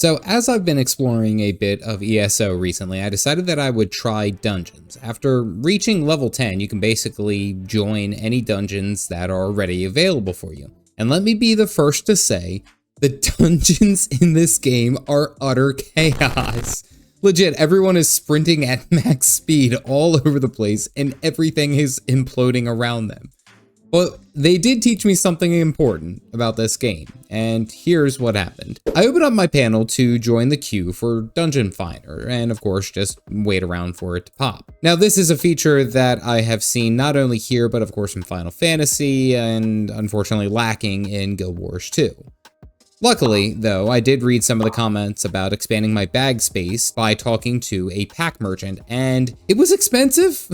So as I've been exploring a bit of ESO recently, I decided that I would try dungeons. After reaching level 10, you can basically join any dungeons that are already available for you. And let me be the first to say, the dungeons in this game are utter chaos. Legit, everyone is sprinting at max speed all over the place and everything is imploding around them. But they did teach me something important about this game, and here's what happened. I opened up my panel to join the queue for Dungeon Finder, and of course just wait around for it to pop. Now this is a feature that I have seen not only here, but of course in Final Fantasy, and unfortunately lacking in Guild Wars 2. Luckily, though, I did read some of the comments about expanding my bag space by talking to a pack merchant, and it was expensive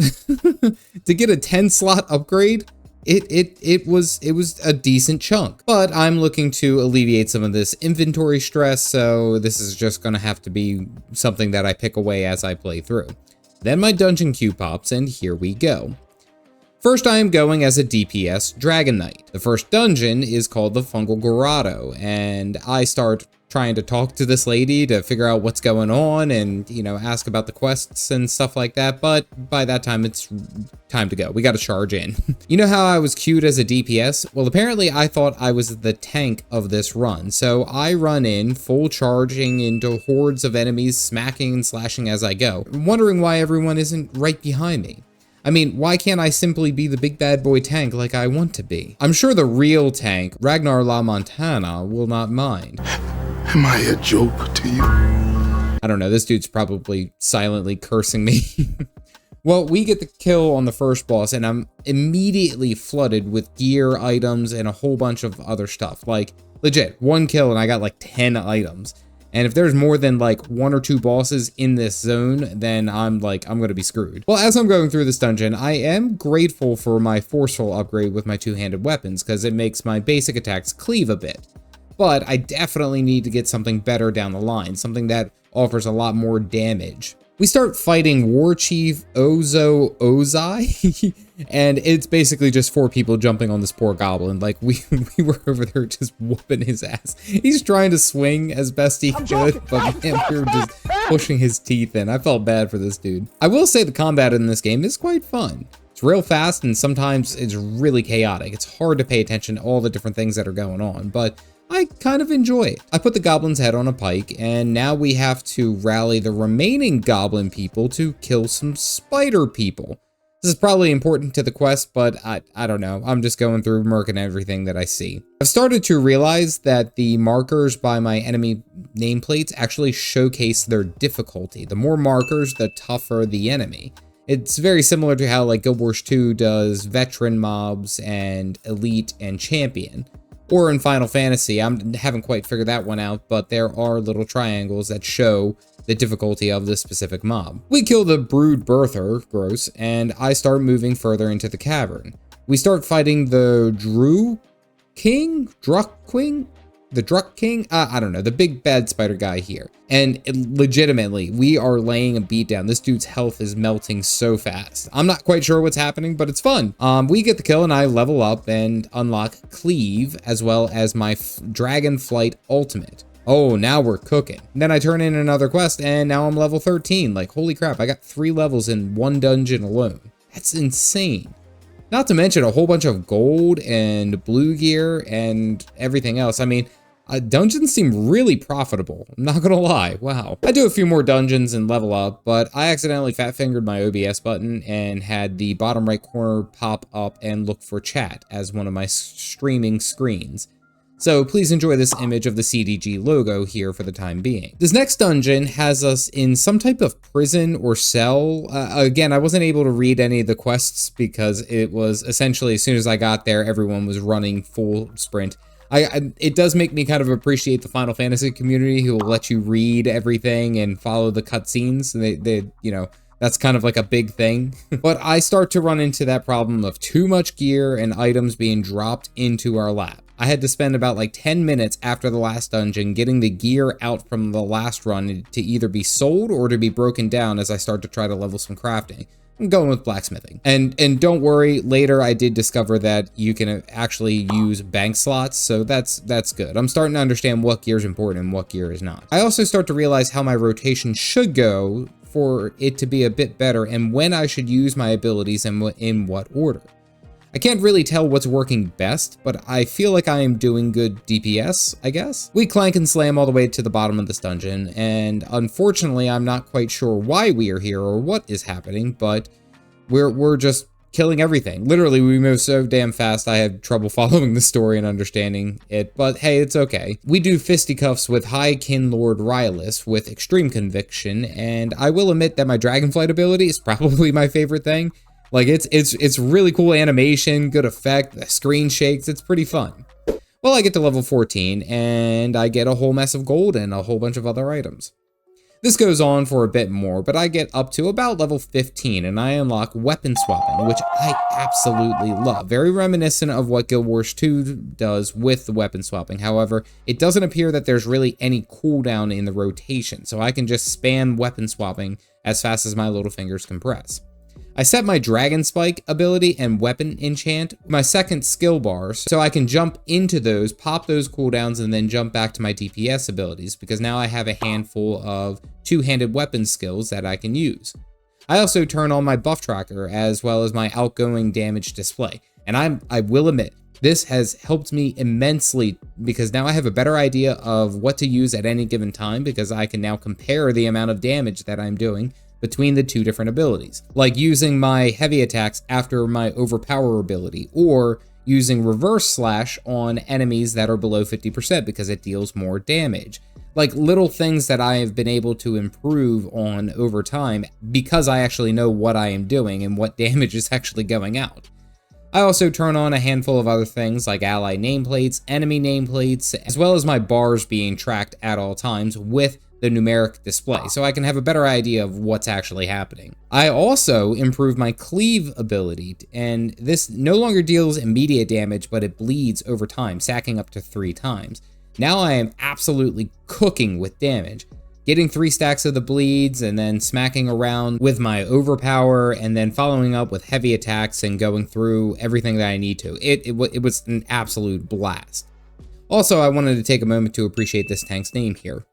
to get a 10-slot upgrade. It was a decent chunk, but I'm looking to alleviate some of this inventory stress, so this is just gonna have to be something that I pick away as I play through. Then my dungeon queue pops, and here we go. First, I am going as a DPS Dragon Knight. The first dungeon is called the Fungal Grotto, and I start trying to talk to this lady to figure out what's going on and, you know, ask about the quests and stuff like that, but by that time, it's time to go. We gotta charge in. You know how I was queued as a DPS? Well, apparently I thought I was the tank of this run, so I run in, full charging into hordes of enemies, smacking and slashing as I go, wondering why everyone isn't right behind me. I mean, why can't I simply be the big bad boy tank like I want to be? I'm sure the real tank, Ragnar La Montana, will not mind. Am I a joke to you? I don't know, this dude's probably silently cursing me. Well, we get the kill on the first boss, and I'm immediately flooded with gear, items, and a whole bunch of other stuff. Like, legit, one kill and I got like 10 items. And if there's more than like 1 or 2 bosses in this zone, then I'm gonna be screwed. Well, as I'm going through this dungeon, I am grateful for my forceful upgrade with my two-handed weapons, because it makes my basic attacks cleave a bit. But I definitely need to get something better down the line, something that offers a lot more damage. We start fighting War Chief ESO-Elsweyr, and it's basically just 4 people jumping on this poor goblin. Like, we were over there just whooping his ass. He's trying to swing as best he could, but man, we were just pushing his teeth in. I felt bad for this dude. I will say the combat in this game is quite fun. It's real fast, and sometimes it's really chaotic. It's hard to pay attention to all the different things that are going on, but I kind of enjoy it. I put the goblin's head on a pike, and now we have to rally the remaining goblin people to kill some spider people. This is probably important to the quest, but I don't know. I'm just going through murking everything that I see. I've started to realize that the markers by my enemy nameplates actually showcase their difficulty. The more markers, the tougher the enemy. It's very similar to how like Guild Wars 2 does veteran mobs and elite and champion. Or in Final Fantasy, I haven't quite figured that one out, but there are little triangles that show the difficulty of this specific mob. We kill the Brood Birther, gross, and I start moving further into the cavern. We start fighting the Dreugh King? The Dreugh King? I don't know, the big bad spider guy here. And legitimately, we are laying a beat down. This dude's health is melting so fast. I'm not quite sure what's happening, but it's fun. We get the kill and I level up and unlock Cleave, as well as my Dragon Flight Ultimate. Oh, now we're cooking. And then I turn in another quest and now I'm level 13. Like, holy crap, I got 3 levels in one dungeon alone. That's insane. Not to mention a whole bunch of gold and blue gear and everything else. I mean, dungeons seem really profitable. I'm not gonna lie, wow. I do a few more dungeons and level up, but I accidentally fat-fingered my OBS button and had the bottom right corner pop up and look for chat as one of my streaming screens. So please enjoy this image of the CDG logo here for the time being. This next dungeon has us in some type of prison or cell. Again, I wasn't able to read any of the quests because it was essentially as soon as I got there, everyone was running full sprint. It does make me kind of appreciate the Final Fantasy community who will let you read everything and follow the cutscenes. They you know, that's kind of like a big thing. But I start to run into that problem of too much gear and items being dropped into our lap. I had to spend about like 10 minutes after the last dungeon getting the gear out from the last run to either be sold or to be broken down as I start to try to level some crafting. I'm going with blacksmithing. And don't worry, later I did discover that you can actually use bank slots, so that's good. I'm starting to understand what gear is important and what gear is not. I also start to realize how my rotation should go for it to be a bit better and when I should use my abilities and in what order. I can't really tell what's working best, but I feel like I am doing good DPS, I guess. We clank and slam all the way to the bottom of this dungeon, and unfortunately I'm not quite sure why we are here or what is happening, but we're just killing everything. Literally, we move so damn fast I had trouble following the story and understanding it, but hey, it's okay. We do fisticuffs with High Kin Lord Rylus with extreme conviction, and I will admit that my Dragonflight ability is probably my favorite thing. Like, it's really cool animation, good effect, the screen shakes, it's pretty fun. Well, I get to level 14, and I get a whole mess of gold and a whole bunch of other items. This goes on for a bit more, but I get up to about level 15, and I unlock weapon swapping, which I absolutely love. Very reminiscent of what Guild Wars 2 does with the weapon swapping. However, it doesn't appear that there's really any cooldown in the rotation, so I can just spam weapon swapping as fast as my little fingers can press. I set my Dragon Spike ability and Weapon Enchant, my second skill bars, so I can jump into those, pop those cooldowns, and then jump back to my DPS abilities, because now I have a handful of two-handed weapon skills that I can use. I also turn on my buff tracker, as well as my outgoing damage display, and I will admit, this has helped me immensely, because now I have a better idea of what to use at any given time, because I can now compare the amount of damage that I'm doing between the two different abilities, like using my heavy attacks after my overpower ability, or using reverse slash on enemies that are below 50% because it deals more damage. Like little things that I have been able to improve on over time because I actually know what I am doing and what damage is actually going out. I also turn on a handful of other things like ally nameplates, enemy nameplates, as well as my bars being tracked at all times with the numeric display, so I can have a better idea of what's actually happening. I also improved my cleave ability, and this no longer deals immediate damage, but it bleeds over time, stacking up to 3 times. Now I am absolutely cooking with damage, getting 3 stacks of the bleeds, and then smacking around with my overpower, and then following up with heavy attacks and going through everything that I need to. It was an absolute blast. Also, I wanted to take a moment to appreciate this tank's name here.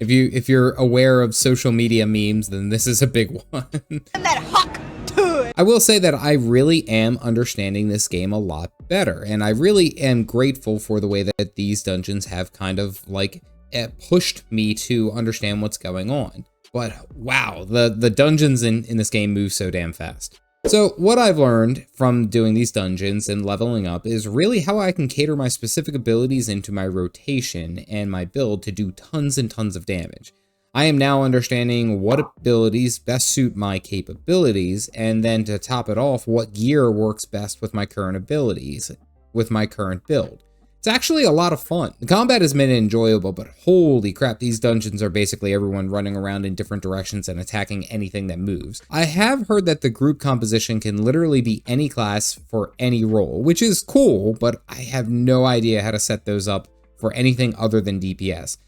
If you're aware of social media memes, then this is a big one. And that hawk to it. I will say that I really am understanding this game a lot better, and I really am grateful for the way that these dungeons have kind of like pushed me to understand what's going on. But wow, the dungeons in this game move so damn fast. So what I've learned from doing these dungeons and leveling up is really how I can cater my specific abilities into my rotation and my build to do tons and tons of damage. I am now understanding what abilities best suit my capabilities, and then to top it off, what gear works best with my current abilities, with my current build. It's actually a lot of fun. The combat has been enjoyable, but holy crap, these dungeons are basically everyone running around in different directions and attacking anything that moves. I have heard that the group composition can literally be any class for any role, which is cool, but I have no idea how to set those up for anything other than DPS.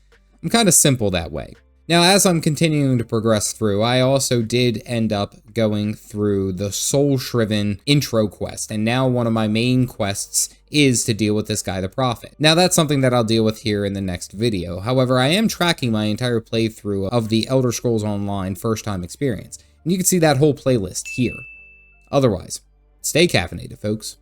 I'm kind of simple that way. Now, as I'm continuing to progress through, I also did end up going through the Soul Shriven intro quest, and now one of my main quests is to deal with this guy, the Prophet. Now, that's something that I'll deal with here in the next video. However, I am tracking my entire playthrough of the Elder Scrolls Online first time experience, and you can see that whole playlist here. Otherwise, stay caffeinated, folks.